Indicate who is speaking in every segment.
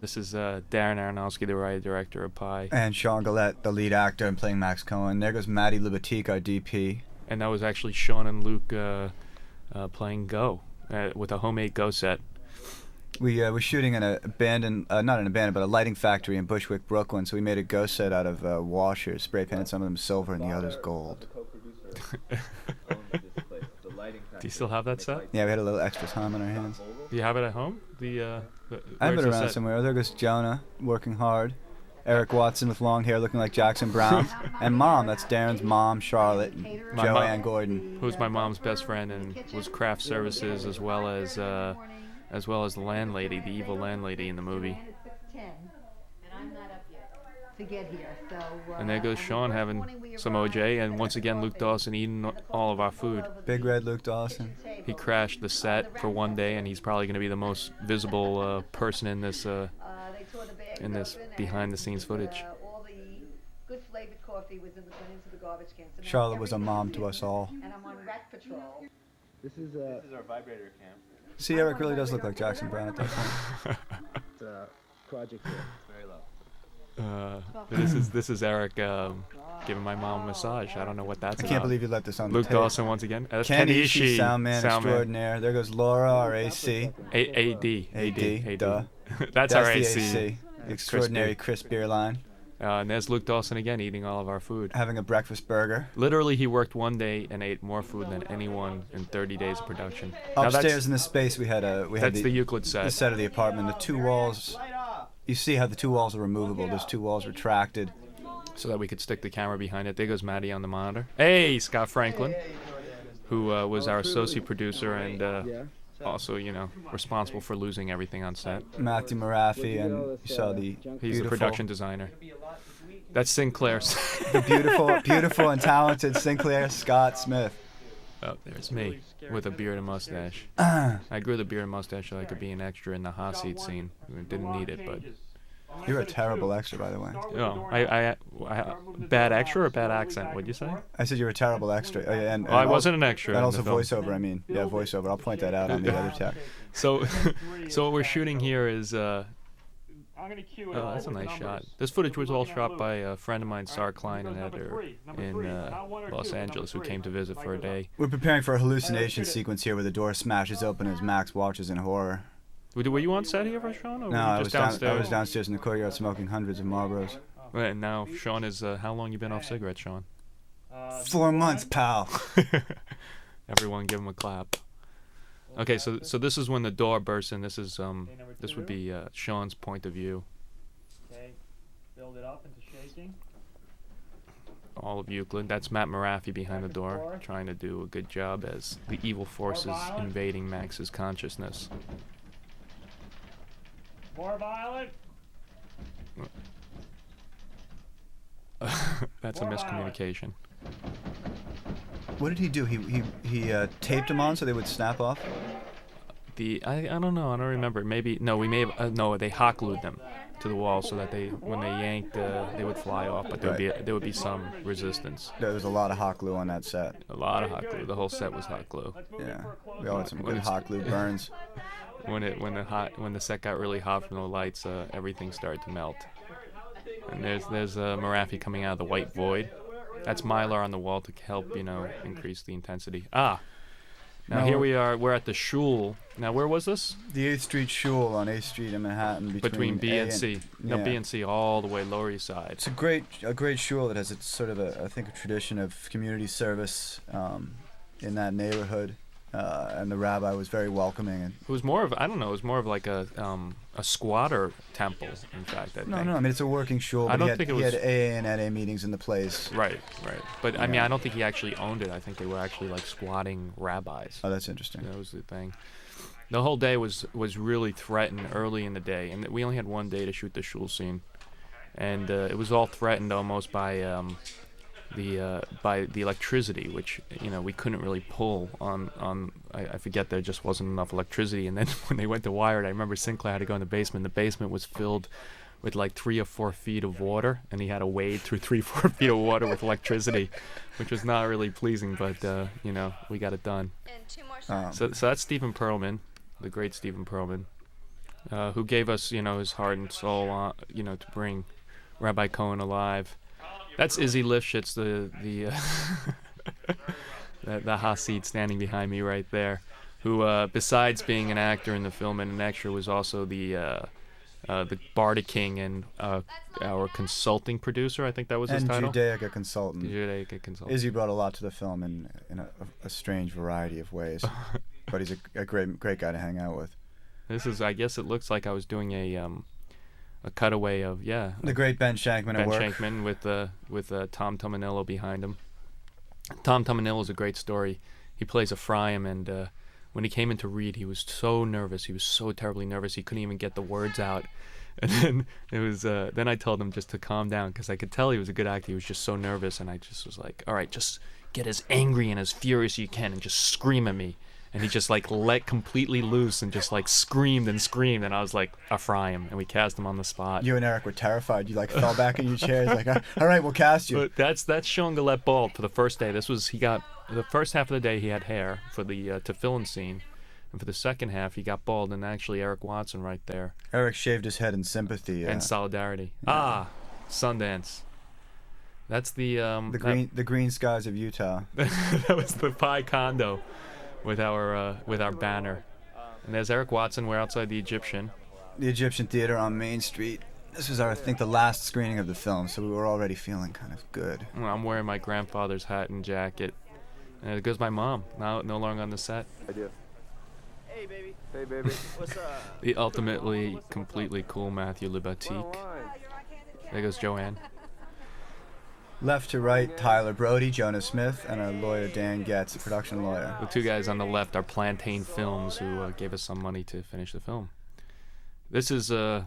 Speaker 1: This is Darren Aronofsky, the writer director of Pi,
Speaker 2: And Sean Gillette, the lead actor, and playing Max Cohen. There goes Maddie Libatique, our DP.
Speaker 1: and that was actually Sean and Luke playing Go with a homemade Go set.
Speaker 2: We were shooting in a abandoned, not an abandoned, but a lighting factory in Bushwick, Brooklyn. So we made a Go set out of washers, spray painted some of them silver and the others gold.
Speaker 1: Do you still have that set?
Speaker 2: Yeah, we had a little extra time on our hands.
Speaker 1: Do you have it at home?
Speaker 2: I have
Speaker 1: where's
Speaker 2: it
Speaker 1: the
Speaker 2: around
Speaker 1: set?
Speaker 2: somewhere. There goes Jonah, working hard. Eric Watson with long hair looking like Jackson Brown. And Mom, that's Darren's mom, Charlotte, and
Speaker 1: My mom-
Speaker 2: Joanne Gordon.
Speaker 1: Who's my mom's best friend and was craft services as well as the landlady, the evil landlady in the movie. And there goes Sean having some OJ, and once again Luke Dawson eating all of our food.
Speaker 2: Big Red Luke Dawson.
Speaker 1: He crashed the set for one day, and he's probably going to be the most visible person in this behind-the-scenes footage.
Speaker 2: Charlotte was a mom to us all.
Speaker 3: This is our vibrator cam.
Speaker 2: See, Eric really does look like Jackson Brown at that point.
Speaker 3: It's a project here. Very low.
Speaker 1: This is Eric giving my mom a massage. I don't know what that's
Speaker 2: I
Speaker 1: about.
Speaker 2: can't believe you let this on the
Speaker 1: Luke
Speaker 2: tape.
Speaker 1: Dawson once again. That's
Speaker 2: Ken
Speaker 1: Ken
Speaker 2: Ishii, soundman extraordinaire. There goes Laura, our AC.
Speaker 1: AD.
Speaker 2: Duh.
Speaker 1: That's
Speaker 2: That's
Speaker 1: our
Speaker 2: the
Speaker 1: AC.
Speaker 2: AC. The extraordinary Chris Beerline.
Speaker 1: And there's Luke Dawson again eating all of our food.
Speaker 2: Having a breakfast burger.
Speaker 1: Literally, he worked one day and ate more food than anyone in 30 days of production. Now
Speaker 2: Upstairs in the space we had
Speaker 1: that's the Euclid
Speaker 2: the
Speaker 1: set.
Speaker 2: set of the apartment. The two walls. You see how the two walls are removable. Those two walls retracted.
Speaker 1: So that we could stick the camera behind it. There goes Maddie on the monitor. Hey, Scott Franklin, who was our associate producer and also, responsible for losing everything on set.
Speaker 2: Matthew Marafi, and you saw the
Speaker 1: He's the production designer. That's Sinclair's.
Speaker 2: the beautiful and talented Sinclair Scott Smith.
Speaker 1: Oh, there's me with a beard and mustache. I grew the beard and mustache so I could be an extra in the hot seat scene. I didn't need it, but
Speaker 2: You're a terrible extra, by the way.
Speaker 1: I bad extra or bad accent? What'd you say?
Speaker 2: I said you're a terrible extra. And
Speaker 1: I wasn't an extra.
Speaker 2: And
Speaker 1: in
Speaker 2: also
Speaker 1: the film.
Speaker 2: voiceover, I mean. Yeah, voiceover. I'll point that out on the other tech.
Speaker 1: So what we're shooting here is. Oh, that's a nice shot. This footage was all shot by a friend of mine, Sar Klein, an editor in Los Angeles, who came to visit for a day.
Speaker 2: We're preparing for a hallucination sequence here where the door smashes open as Max watches in horror.
Speaker 1: Were you on set here for Sean, or
Speaker 2: No,
Speaker 1: were you
Speaker 2: I
Speaker 1: just
Speaker 2: was,
Speaker 1: downstairs?
Speaker 2: I was downstairs in the courtyard smoking hundreds of Marlboros.
Speaker 1: Right, and now Sean is. How long you been off cigarettes, Sean?
Speaker 2: 4 months, pal.
Speaker 1: Everyone, give him a clap. Okay, so this is when the door bursts in. This would be Sean's point of view.
Speaker 3: Okay, build it up into shaking.
Speaker 1: All of Euclid. That's Matt Marafi behind the door, trying to do a good job as the evil forces invading Max's consciousness.
Speaker 3: More violent.
Speaker 1: That's a miscommunication.
Speaker 2: What did he do? He taped them on so they would snap off?
Speaker 1: I don't know. I don't remember. Maybe we may have no. They hot glued them to the wall so that when they yanked, they would fly off. But there would be some resistance.
Speaker 2: There was a lot of hot glue on that set.
Speaker 1: A lot of hot glue. The whole set was hot glue.
Speaker 2: Yeah, we all had some good hot glue burns.
Speaker 1: When the set got really hot from the lights, everything started to melt. And there's Marafi coming out of the white void. That's Mylar on the wall to help increase the intensity. Now here we are. We're at the Shul. Now where was this?
Speaker 2: The 8th Street Shul on 8th Street in Manhattan
Speaker 1: Between B
Speaker 2: A
Speaker 1: and C. No,
Speaker 2: yeah.
Speaker 1: B and C all the way Lower East Side.
Speaker 2: It's a great shul that has a sort of a tradition of community service in that neighborhood, and the rabbi was very welcoming. And
Speaker 1: It was more of like a squatter temple. In fact, I think.
Speaker 2: no, I mean it's a working shul.
Speaker 1: I
Speaker 2: But
Speaker 1: don't think it
Speaker 2: he
Speaker 1: was-
Speaker 2: had AA and NA meetings in the place.
Speaker 1: Right. But I mean, I don't think he actually owned it. I think they were actually like squatting rabbis.
Speaker 2: Oh, that's interesting.
Speaker 1: That was the thing. The whole day was really threatened early in the day, and we only had one day to shoot the shul scene, and it was all threatened almost by the electricity, which we couldn't really pull on. I forget, there just wasn't enough electricity, and then when they went to wire it, I remember Sinclair had to go in the basement. The basement was filled with like 3 or 4 feet of water, and he had to wade through 3 or 4 feet of water with electricity, which was not really pleasing, but we got it done. So that's Stephen Perlman, the great Stephen Perlman. who gave us, his heart and soul, to bring Rabbi Cohen alive. That's Izzy Lifshitz, the the Hasid standing behind me right there, who besides being an actor in the film and an extra was also the Barda King and our consulting producer. I think that was his
Speaker 2: and
Speaker 1: title.
Speaker 2: Judaica consultant.
Speaker 1: Judaica consultant.
Speaker 2: Izzy brought a lot to the film in a strange variety of ways, but he's a great guy to hang out with.
Speaker 1: This is, I guess, it looks like I was doing a cutaway of
Speaker 2: the great Ben Shankman
Speaker 1: Ben
Speaker 2: at work.
Speaker 1: Shankman with Tom Tomanillo behind him. Tom Tomanillo is a great story. He plays Ephraim, and when he came in to read, he was so nervous. He was so terribly nervous. He couldn't even get the words out. And then then I told him just to calm down because I could tell he was a good actor. He was just so nervous, and I just was like, all right, just get as angry and as furious as you can and just scream at me. And he just like let completely loose and just like screamed, and I was like, Ephraim, and we cast him on the spot.
Speaker 2: You and Eric were terrified. You like fell back in your chairs like, all right, we'll cast you.
Speaker 1: But that's Sean Gillette bald for the first day. He got the first half of the day he had hair for the tefillin scene, and for the second half he got bald. And actually Eric Watson right there.
Speaker 2: Eric shaved his head in sympathy
Speaker 1: and solidarity. Sundance. That's the
Speaker 2: green skies of Utah.
Speaker 1: That was the Pi Condo with our banner. And there's Eric Watson. We're outside the Egyptian
Speaker 2: Theater on Main Street. This was I think the last screening of the film, so we were already feeling kind of good.
Speaker 1: I'm wearing my grandfather's hat and jacket. And there goes my mom, now no longer on the set.
Speaker 3: I do. Hey baby. Hey baby. What's up?
Speaker 1: The ultimately, completely cool Matthew Libatique. There goes Joanne.
Speaker 2: Left to right, Tyler Brody, Jonah Smith, and our lawyer Dan Getz, a production lawyer.
Speaker 1: The two guys on the left are Plantain Films, who gave us some money to finish the film. This is, I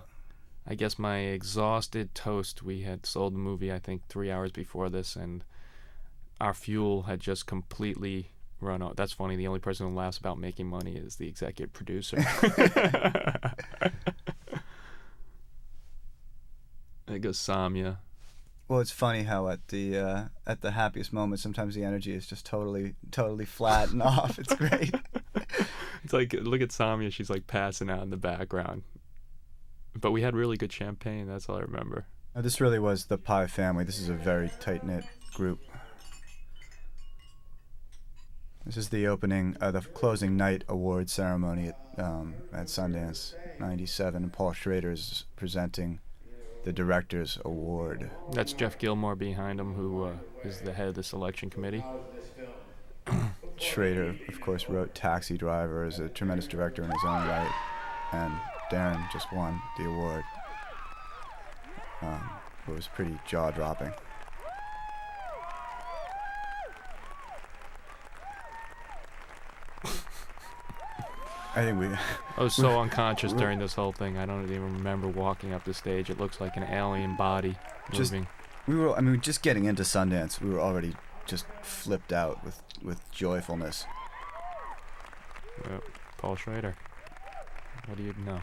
Speaker 1: guess, my exhausted toast. We had sold the movie, I think, 3 hours before this, and our fuel had just completely run out. That's funny. The only person who laughs about making money is the executive producer. There goes Samya.
Speaker 2: Well, it's funny how at the happiest moment, sometimes the energy is just totally flat and off. It's great.
Speaker 1: It's like, look at Samya. She's like passing out in the background. But we had really good champagne. That's all I remember.
Speaker 2: This really was the Pi family. This is a very tight-knit group. This is the closing night award ceremony at Sundance '97, and Paul Schrader is presenting the Director's Award.
Speaker 1: That's Jeff Gilmore behind him, who is the head of the selection committee.
Speaker 2: Schrader, of course, wrote Taxi Driver, is a tremendous director in his own right, and Darren just won the award. It was pretty jaw-dropping.
Speaker 1: I was so unconscious during this whole thing. I don't even remember walking up the stage. It looks like an alien body moving.
Speaker 2: Just getting into Sundance, we were already just flipped out with joyfulness.
Speaker 1: Paul Schrader. What do you know?